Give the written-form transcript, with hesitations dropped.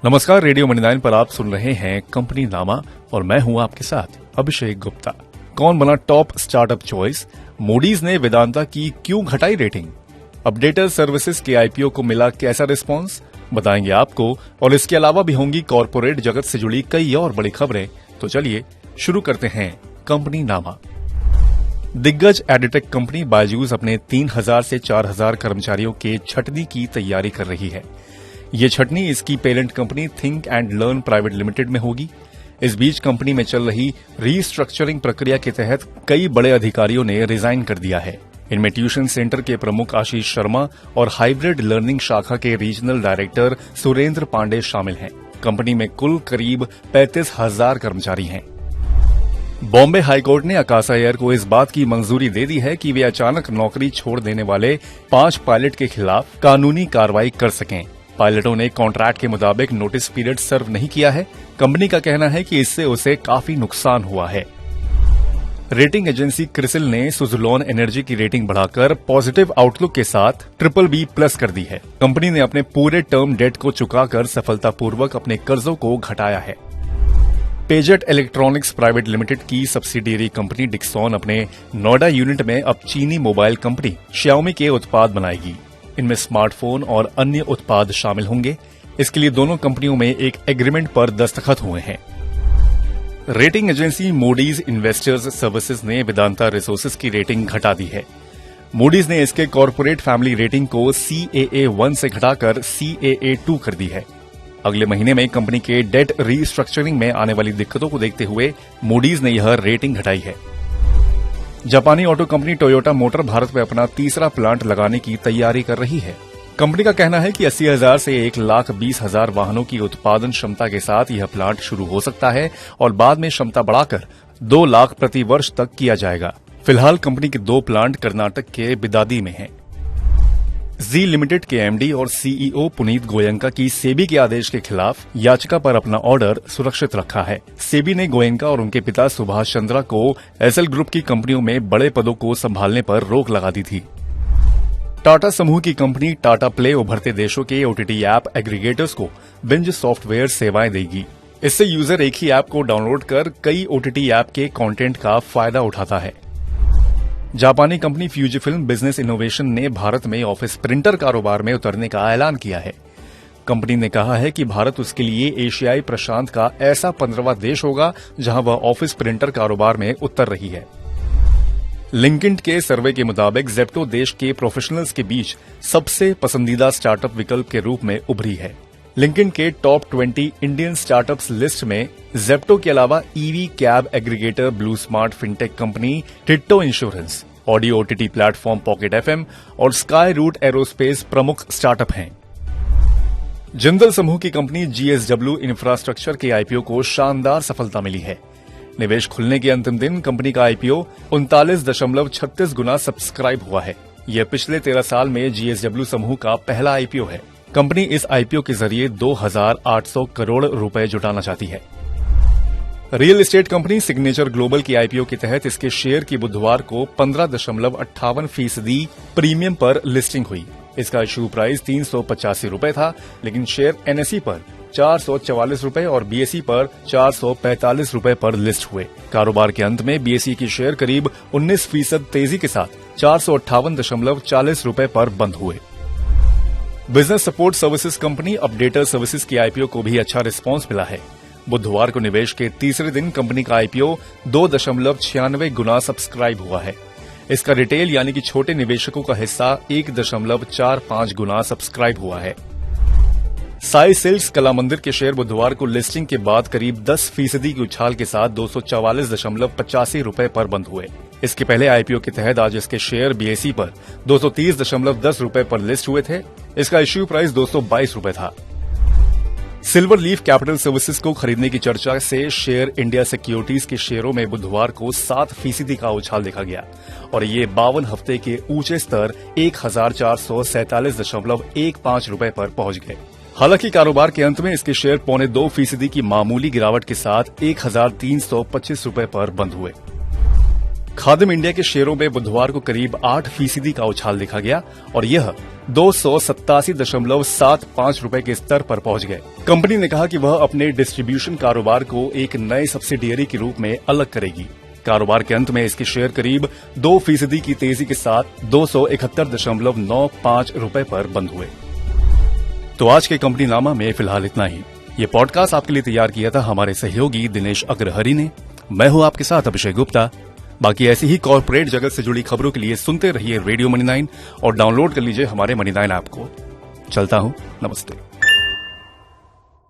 नमस्कार, radio money 9 पर आप सुन रहे हैं कंपनी नामा और मैं हूं आपके साथ अभिषेक गुप्ता। कौन बना टॉप स्टार्टअप चॉइस? मूडीज ने वेदांता की क्यों घटाई रेटिंग? अपडेटर सर्विसेज के आईपीओ को मिला कैसा रिस्पांस? बताएंगे आपको। और इसके अलावा भी होंगी कॉर्पोरेट जगत से जुड़ी कई और बड़ी खबरें। तो चलिए शुरू करते हैं कंपनी नामा। दिग्गज एडिटेक कंपनी बायजूस अपने 3000 से 4000 कर्मचारियों के छटनी की तैयारी कर रही है। ये छटनी इसकी parent company think and learn private limited में होगी। इस बीच कंपनी में चल रही रीस्ट्रक्चरिंग प्रक्रिया के तहत कई बड़े अधिकारियों ने रिजाइन कर दिया है। इनमें ट्यूशन सेंटर के प्रमुख आशीष शर्मा और हाइब्रिड लर्निंग शाखा के रीजनल डायरेक्टर सुरेंद्र पांडे शामिल हैं। कंपनी में कुल करीब 35,000 कर्मचारी हैं। बॉम्बे हाईकोर्ट ने आकाशा एयर को इस बात की मंजूरी दे दी है कि वे अचानक नौकरी छोड़ देने वाले 5 पायलट के खिलाफ कानूनी कार्रवाई कर सकें। पायलटों ने कॉन्ट्रैक्ट के मुताबिक नोटिस पीरियड सर्व नहीं किया है। कंपनी का कहना है कि इससे उसे काफी नुकसान हुआ है। रेटिंग एजेंसी क्रिसिल ने सुज़लोन एनर्जी की रेटिंग बढ़ाकर पॉजिटिव आउटलुक के साथ BBB+ कर दी है। कंपनी ने अपने पूरे टर्म डेट को चुकाकर सफलतापूर्वक अपने कर्जों को घटाया है। पेजेट इलेक्ट्रॉनिक्स प्राइवेट लिमिटेड की सब्सिडियरी कंपनी डिक्सॉन अपने नोएडा यूनिट में अब चीनी मोबाइल कंपनी Xiaomi के उत्पाद बनाएगी। इनमें स्मार्टफोन और अन्य उत्पाद शामिल होंगे। इसके लिए दोनों कंपनियों में एक एग्रीमेंट पर दस्तखत हुए हैं। Rating agency Moody's investors services ने वेदांता रिसोर्सेज की रेटिंग घटा दी है। मूडीज ने इसके कॉर्पोरेट फैमिली रेटिंग को CAA1 से घटाकर CAA2 कर दी है। अगले महीने में कंपनी के डेट रीस्ट्रक्चरिंग में आने वाली दिक्कतों को देखते हुए मूडीज ने यह रेटिंग घटाई है। जापानी auto company Toyota motor Bharat में अपना तीसरा प्लांट लगाने की तैयारी कर रही है। कंपनी का कहना है कि 80,000 से 1,20,000 वाहनों की उत्पादन क्षमता के साथ यह प्लांट शुरू हो सकता है और बाद में क्षमता बढ़ाकर 2 लाख प्रति वर्ष तक किया जाएगा। फिलहाल कंपनी के 2 प्लांट कर्नाटक के बिदादी में हैं। जी लिमिटेड के एमडी और सीईओ पुनीत गोयंका की सेबी के आदेश के खिलाफ याचिका पर अपना ऑर्डर सुरक्षित रखा है। सेबी ने गोयंका और उनके पिता सुभाष चंद्रा को एसएल ग्रुप की कंपनियों में बड़े पदों को संभालने पर रोक लगा दी थी। टाटा समूह की कंपनी टाटा प्ले उभरते देशों के ओटीटी ऐप एग्रीगेटर्स को बिंज सॉफ्टवेयर सेवाएं देगी। इससे यूजर एक ही ऐप को डाउनलोड कर कई ओटीटी ऐप के कंटेंट का फायदा उठाता है। जापानी कंपनी फ्यूजीफिल्म बिजनेस इनोवेशन ने भारत में ऑफिस प्रिंटर कारोबार में उतरने का ऐलान किया है। कंपनी ने कहा है कि भारत उसके लिए एशियाई प्रशांत का ऐसा 15वां देश होगा जहां वह ऑफिस प्रिंटर कारोबार में उतर रही है। लिंक्डइन के सर्वे के मुताबिक ज़ेप्टो देश के प्रोफेशनल्स के बीच सबसे पसंदीदा स्टार्टअप विकल्प के रूप में उभरी है। लिंक्डइन के टॉप 20 इंडियन स्टार्टअप्स लिस्ट में ज़ेप्टो के अलावा EV cab aggregator blue smart fintech company ditto insurance, audio OTT platform pocket FM और स्काई रूट एरोस्पेस प्रमुख स्टार्टअप हैं। जिंदल समूह की कंपनी GSW इंफ्रास्ट्रक्चर के आईपीओ को शानदार सफलता मिली है। निवेश खुलने के अंतिम दिन कंपनी का आईपीओ 39.36 गुना सब्सक्राइब हुआ है। यह पिछले 13 साल में GSW समूह का पहला आईपीओ है। कंपनी इस आईपीओ के जरिए 2,800 करोड़ रुपए जुटाना चाहती है। Real estate company signature global की आईपीओ के तहत इसके शेयर की बुधवार को 15.58% प्रीमियम पर लिस्टिंग हुई। इसका इश्यू प्राइस 385 रुपए था, लेकिन शेयर एनएसई पर 444 रुपए और बीएसई पर 445 रुपए पर लिस्ट हुए। कारोबार के अंत में बीएसई की शेयर करीब 19% तेजी के साथ 458.40 रुपए पर बंद हुए। Business support services company updater services की आईपीओ को भी अच्छा रिस्पांस मिला है। बुधवार को निवेश के तीसरे दिन कंपनी का आईपीओ 2.96 गुना सब्सक्राइब हुआ है। इसका रिटेल यानी कि छोटे निवेशकों का हिस्सा 1.45 गुना सब्सक्राइब हुआ है। साई सिल्क्स कला मंदिर के शेयर बुधवार को लिस्टिंग के बाद करीब 10% की उछाल के साथ 244.85 रुपए पर बंद हुए। इसके पहले आईपीओ के तहत आज इसके शेयर बीएसई पर 230.10 रुपए पर लिस्ट हुए थे। इसका इश्यू प्राइस 222 रुपए था। सिल्वर लीफ कैपिटल सर्विसेज को खरीदने की चर्चा से शेयर इंडिया सिक्योरिटीज के शेयरों में बुधवार को 7% का उछाल देखा गया और ये 52 हफ्ते के ऊंचे स्तर 1,447.15 रुपए पर पहुंच गए। हालांकि कारोबार के अंत में इसके शेयर 0.25% की मामूली गिरावट के साथ 1,325 रुपए पर बंद हुए। खादिम इंडिया के शेयरों में बुधवार को करीब 8% का उछाल देखा गया और यह 287.75 रुपए के स्तर पर पहुंच गए। कंपनी ने कहा कि वह अपने डिस्ट्रीब्यूशन कारोबार को एक नए सब्सिडियरी के रूप में अलग करेगी। कारोबार के अंत में इसके शेयर करीब 2% की तेजी के साथ 271.95 रुपए पर बंद हुए। तो आज के कंपनी नामा में फिलहाल इतना ही। ये पॉडकास्ट आपके लिए तैयार किया था हमारे सहयोगी दिनेश अग्रहरि ने। मैं हूं आपके साथ अभिषेक गुप्ता। बाकी ऐसी ही कॉर्पोरेट जगत से जुड़ी खबरों के लिए सुनते रहिए रेडियो मनी 9 और डाउनलोड कर लीजिए हमारे मनी 9 ऐप को। चलता हूं, नमस्ते।